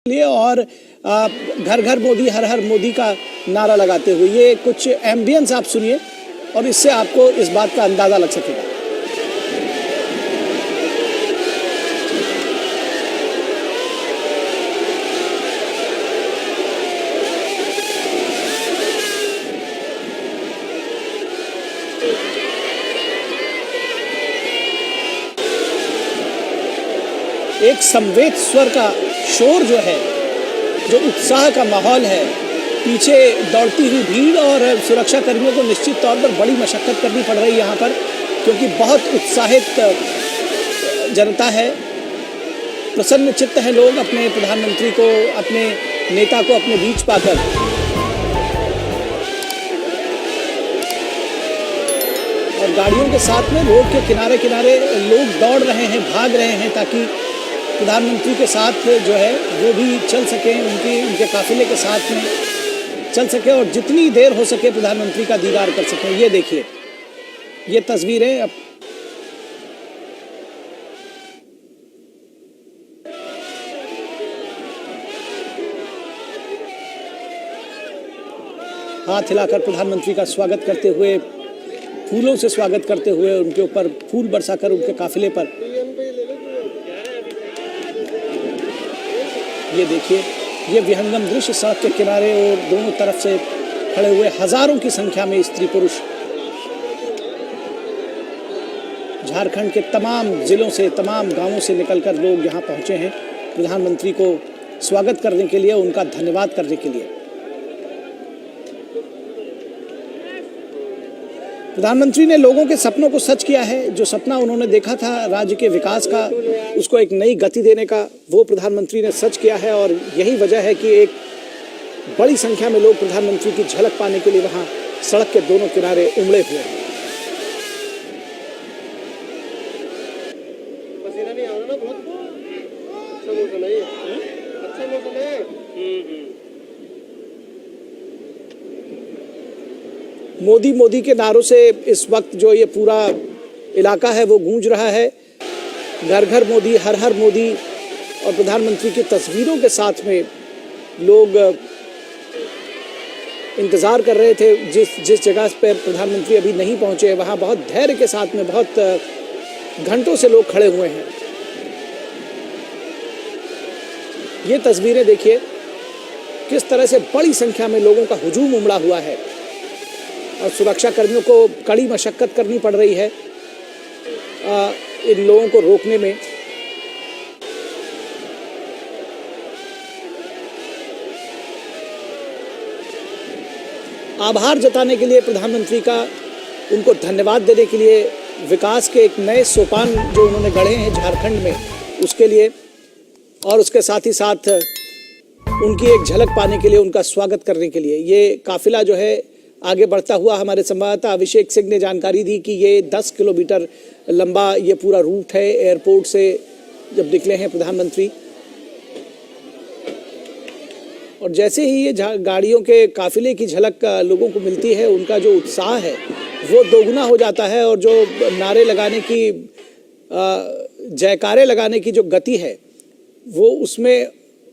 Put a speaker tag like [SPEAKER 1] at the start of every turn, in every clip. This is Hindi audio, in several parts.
[SPEAKER 1] लिए और घर घर मोदी हर हर मोदी का नारा लगाते हुए ये कुछ एम्बियंस आप सुनिए और इससे आपको इस बात का अंदाजा लग सकेगा। एक संवेद स्वर का शोर जो है, जो उत्साह का माहौल है, पीछे दौड़ती हुई भीड़ और सुरक्षा कर्मियों को निश्चित तौर पर बड़ी मशक्कत करनी पड़ रही है यहाँ पर, क्योंकि बहुत उत्साहित जनता है। प्रसन्न चित्त है लोग अपने प्रधानमंत्री को, अपने नेता को अपने बीच पाकर। और गाड़ियों के साथ में रोड के किनारे किनारे लोग दौड़ रहे हैं, भाग रहे हैं ताकि प्रधानमंत्री के साथ जो है वो भी चल सकें, उनके काफिले के साथ में चल सके और जितनी देर हो सके प्रधानमंत्री का दीदार कर सकें। ये देखिए, ये तस्वीरें अब हाथ हिलाकर प्रधानमंत्री का स्वागत करते हुए, फूलों से स्वागत करते हुए, उनके ऊपर फूल बरसाकर उनके काफिले पर। ये देखिए, ये विहंगम दृश्य सड़क के किनारे और दोनों तरफ से खड़े हुए हजारों की संख्या में स्त्री पुरुष झारखंड के तमाम जिलों से, तमाम गांवों से निकलकर लोग यहाँ पहुँचे हैं प्रधानमंत्री को स्वागत करने के लिए, उनका धन्यवाद करने के लिए। प्रधानमंत्री ने लोगों के सपनों को सच किया है। जो सपना उन्होंने देखा था राज्य के विकास का, उसको एक नई गति देने का, वो प्रधानमंत्री ने सच किया है। और यही वजह है कि एक बड़ी संख्या में लोग प्रधानमंत्री की झलक पाने के लिए वहां सड़क के दोनों किनारे उमड़े हुए हैं।
[SPEAKER 2] पसीना नहीं आ रहा ना, बहुत अच्छा मौसम है, अच्छा मौसम है।
[SPEAKER 1] मोदी मोदी के नारों से इस वक्त जो ये पूरा इलाका है वो गूंज रहा है। घर घर मोदी, हर हर मोदी और प्रधानमंत्री की तस्वीरों के साथ में लोग इंतज़ार कर रहे थे। जिस जगह पर प्रधानमंत्री अभी नहीं पहुंचे, वहाँ बहुत धैर्य के साथ में बहुत घंटों से लोग खड़े हुए हैं। ये तस्वीरें देखिए, किस तरह से बड़ी संख्या में लोगों का हुजूम उमड़ा हुआ है और सुरक्षा कर्मियों को कड़ी मशक्कत करनी पड़ रही है इन लोगों को रोकने में। आभार जताने के लिए प्रधानमंत्री का, उनको धन्यवाद देने के लिए, विकास के एक नए सोपान जो उन्होंने गढ़े हैं झारखंड में, उसके लिए, और उसके साथ ही साथ उनकी एक झलक पाने के लिए, उनका स्वागत करने के लिए। ये काफिला जो है आगे बढ़ता हुआ, हमारे संवाददाता अभिषेक सिंह ने जानकारी दी कि ये 10 किलोमीटर लंबा ये पूरा रूट है। एयरपोर्ट से जब निकले हैं प्रधानमंत्री, और जैसे ही ये गाड़ियों के काफिले की झलक लोगों को मिलती है, उनका जो उत्साह है वो दोगुना हो जाता है और जो नारे लगाने की, जयकारे लगाने की जो गति है वो उसमें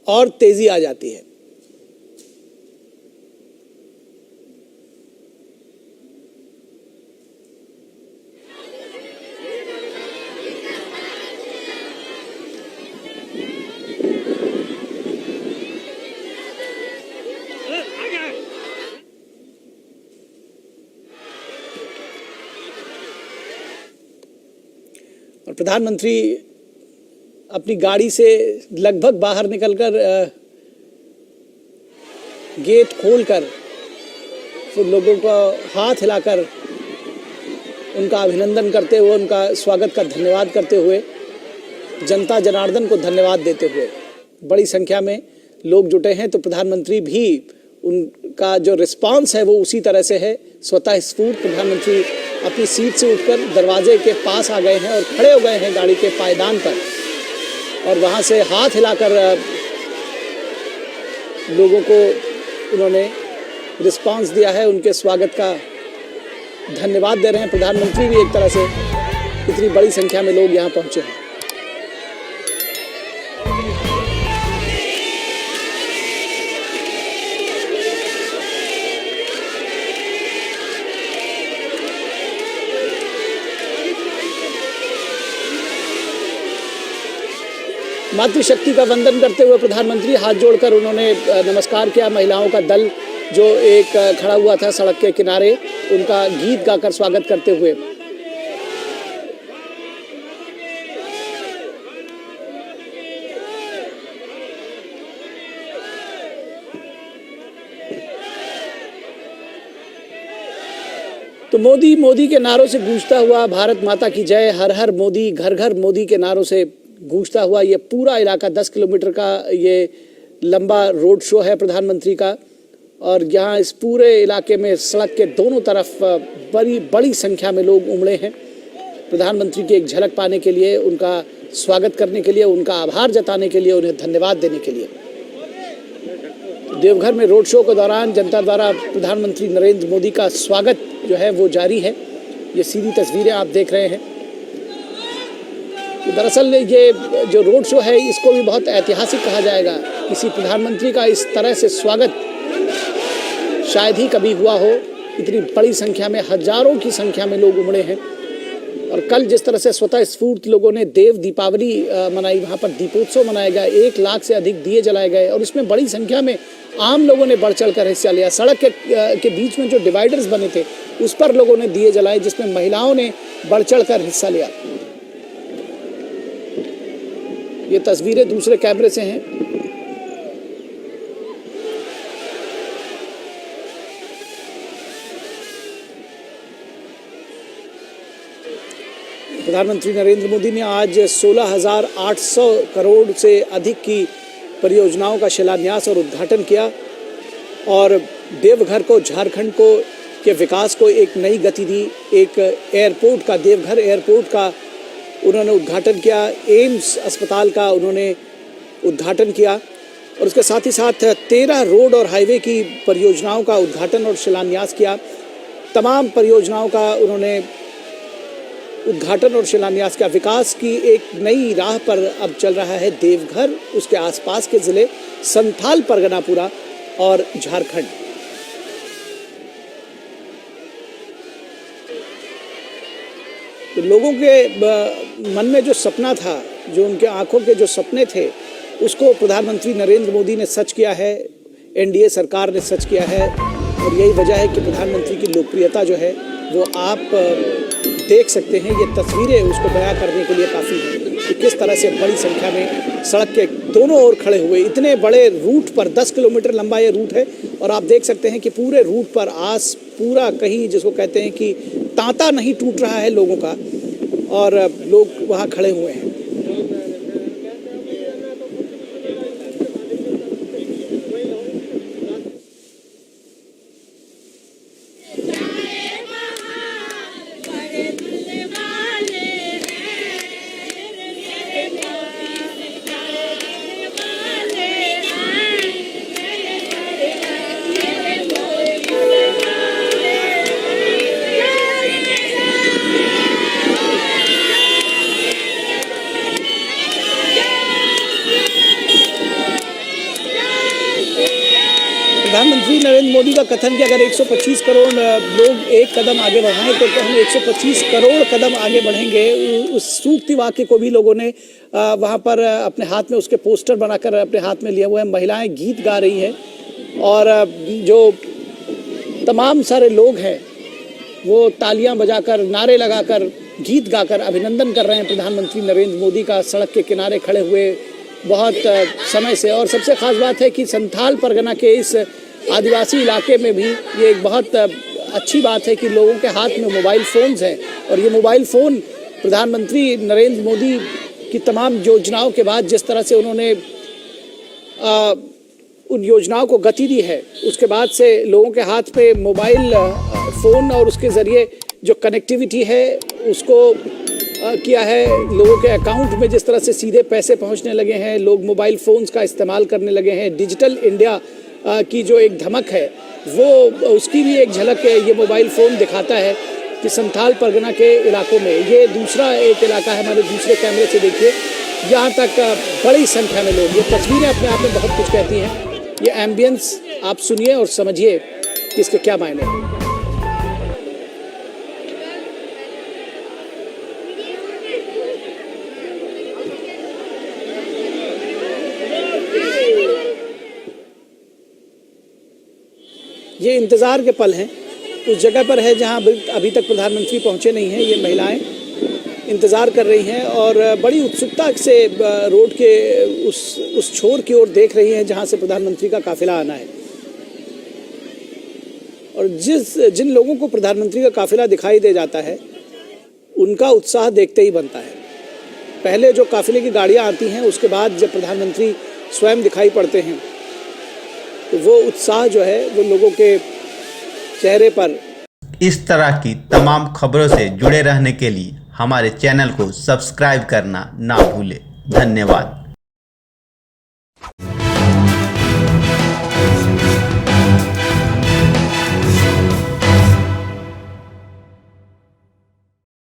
[SPEAKER 1] और तेजी आ जाती है। और प्रधानमंत्री अपनी गाड़ी से लगभग बाहर निकलकर गेट खोलकर फिर लोगों को हाथ हिलाकर उनका अभिनंदन करते हुए, उनका स्वागत का धन्यवाद करते हुए, जनता जनार्दन को धन्यवाद देते हुए बड़ी संख्या में लोग जुटे हैं। तो प्रधानमंत्री भी, उनका जो रिस्पांस है वो उसी तरह से है, स्वतः स्फूर्त। प्रधानमंत्री अपनी सीट से उठकर दरवाजे के पास आ गए हैं और खड़े हो गए हैं गाड़ी के पायदान पर, और वहाँ से हाथ हिलाकर लोगों को उन्होंने रिस्पांस दिया है, उनके स्वागत का धन्यवाद दे रहे हैं। प्रधानमंत्री भी एक तरह से, इतनी बड़ी संख्या में लोग यहाँ पहुँचे हैं। मातृशक्ति का वंदन करते हुए प्रधानमंत्री हाथ जोड़कर उन्होंने नमस्कार किया। महिलाओं का दल जो एक खड़ा हुआ था सड़क के किनारे, उनका गीत गाकर स्वागत करते हुए। तो मोदी मोदी के नारों से गूंजता हुआ भारत माता की जय, हर हर मोदी, घर घर मोदी के नारों से गूंजता हुआ ये पूरा इलाका 10 किलोमीटर का ये लंबा रोड शो है प्रधानमंत्री का। और यहाँ इस पूरे इलाके में सड़क के दोनों तरफ बड़ी संख्या में लोग उमड़े हैं प्रधानमंत्री की एक झलक पाने के लिए, उनका स्वागत करने के लिए, उनका आभार जताने के लिए, उन्हें धन्यवाद देने के लिए। देवघर में रोड शो के दौरान जनता द्वारा प्रधानमंत्री नरेंद्र मोदी का स्वागत जो है वो जारी है। ये सीधी तस्वीरें आप देख रहे हैं। दरअसल ये जो रोड शो है इसको भी बहुत ऐतिहासिक कहा जाएगा। किसी प्रधानमंत्री का इस तरह से स्वागत शायद ही कभी हुआ हो। इतनी बड़ी संख्या में, हजारों की संख्या में लोग उमड़े हैं। और कल जिस तरह से स्वतः स्फूर्त लोगों ने देव दीपावली मनाई, वहाँ पर दीपोत्सव मनाया गया, 1 लाख से अधिक दिए जलाए गए और इसमें बड़ी संख्या में आम लोगों ने बढ़ चढ़ कर हिस्सा लिया। सड़क के बीच में जो डिवाइडर्स बने थे उस पर लोगों ने दिए जलाए, जिसमें महिलाओं ने बढ़ चढ़ कर हिस्सा लिया। ये तस्वीरें दूसरे कैमरे से हैं। प्रधानमंत्री नरेंद्र मोदी ने आज 16,800 करोड़ से अधिक की परियोजनाओं का शिलान्यास और उद्घाटन किया और देवघर को, झारखंड को के विकास को एक नई गति दी। एक एयरपोर्ट का, देवघर एयरपोर्ट का उन्होंने उद्घाटन किया। एम्स अस्पताल का उन्होंने उद्घाटन किया और उसके साथ ही साथ 13 रोड और हाईवे की परियोजनाओं का उद्घाटन और शिलान्यास किया। तमाम परियोजनाओं का उन्होंने उद्घाटन और शिलान्यास का। विकास की एक नई राह पर अब चल रहा है देवघर, उसके आसपास के ज़िले, संथाल परगना पूरा और झारखंड। तो लोगों के मन में जो सपना था, जो उनके आंखों के जो सपने थे, उसको प्रधानमंत्री नरेंद्र मोदी ने सच किया है, एनडीए सरकार ने सच किया है। और यही वजह है कि प्रधानमंत्री की लोकप्रियता जो है वो आप देख सकते हैं। ये तस्वीरें उसको बयां करने के लिए काफ़ी हैं कि किस तरह से बड़ी संख्या में सड़क के दोनों ओर खड़े हुए, इतने बड़े रूट पर, 10 किलोमीटर लंबा ये रूट है और आप देख सकते हैं कि पूरे रूट पर पूरा कहीं जिसको कहते हैं कि तांता नहीं टूट रहा है लोगों का और लोग वहाँ खड़े हुए हैं। प्रधानमंत्री नरेंद्र मोदी का कथन कि अगर 125 करोड़ लोग एक कदम आगे बढ़ाएं तो हम 125 करोड़ कदम आगे बढ़ेंगे। उस सूक्ति वाक्य को भी लोगों ने वहाँ पर अपने हाथ में, उसके पोस्टर बनाकर अपने हाथ में लिए हुए हैं। महिलाएं गीत गा रही हैं और जो तमाम सारे लोग हैं वो तालियां बजाकर, नारे लगाकर, गीत गाकर अभिनंदन कर रहे हैं प्रधानमंत्री नरेंद्र मोदी का, सड़क के किनारे खड़े हुए बहुत समय से। और सबसे ख़ास बात है कि संथाल परगना के इस आदिवासी इलाके में भी ये एक बहुत अच्छी बात है कि लोगों के हाथ में मोबाइल फ़ोन्स हैं और ये मोबाइल फ़ोन प्रधानमंत्री नरेंद्र मोदी की तमाम योजनाओं के बाद जिस तरह से उन्होंने उन योजनाओं को गति दी है, उसके बाद से लोगों के हाथ पे मोबाइल फ़ोन और उसके ज़रिए जो कनेक्टिविटी है उसको किया है। लोगों के अकाउंट में जिस तरह से सीधे पैसे पहुंचने लगे हैं, लोग मोबाइल फ़ोन्स का इस्तेमाल करने लगे हैं। डिजिटल इंडिया की जो एक धमक है वो, उसकी भी एक झलक है ये मोबाइल फ़ोन दिखाता है कि संथाल परगना के इलाकों में, ये दूसरा एक इलाका है, हमारे दूसरे कैमरे से देखिए, यहाँ तक बड़ी संख्या में लोग। ये तस्वीरें अपने आप में बहुत कुछ कहती हैं। ये एम्बियंस आप सुनिए और समझिए कि इसके क्या मायने हैं। ये इंतज़ार के पल हैं। उस जगह पर है जहाँ अभी तक प्रधानमंत्री पहुँचे नहीं हैं। ये महिलाएं इंतज़ार कर रही हैं और बड़ी उत्सुकता से रोड के उस छोर की ओर देख रही हैं जहाँ से प्रधानमंत्री का काफिला आना है। और जिन लोगों को प्रधानमंत्री का काफिला दिखाई दे जाता है उनका उत्साह देखते ही बनता है। पहले जो काफिले की गाड़ियाँ आती हैं, उसके बाद जब प्रधानमंत्री स्वयं दिखाई पड़ते हैं तो वो उत्साह जो है वो लोगों के चेहरे पर।
[SPEAKER 3] इस तरह की तमाम खबरों से जुड़े रहने के लिए हमारे चैनल को सब्सक्राइब करना ना भूलें। धन्यवाद।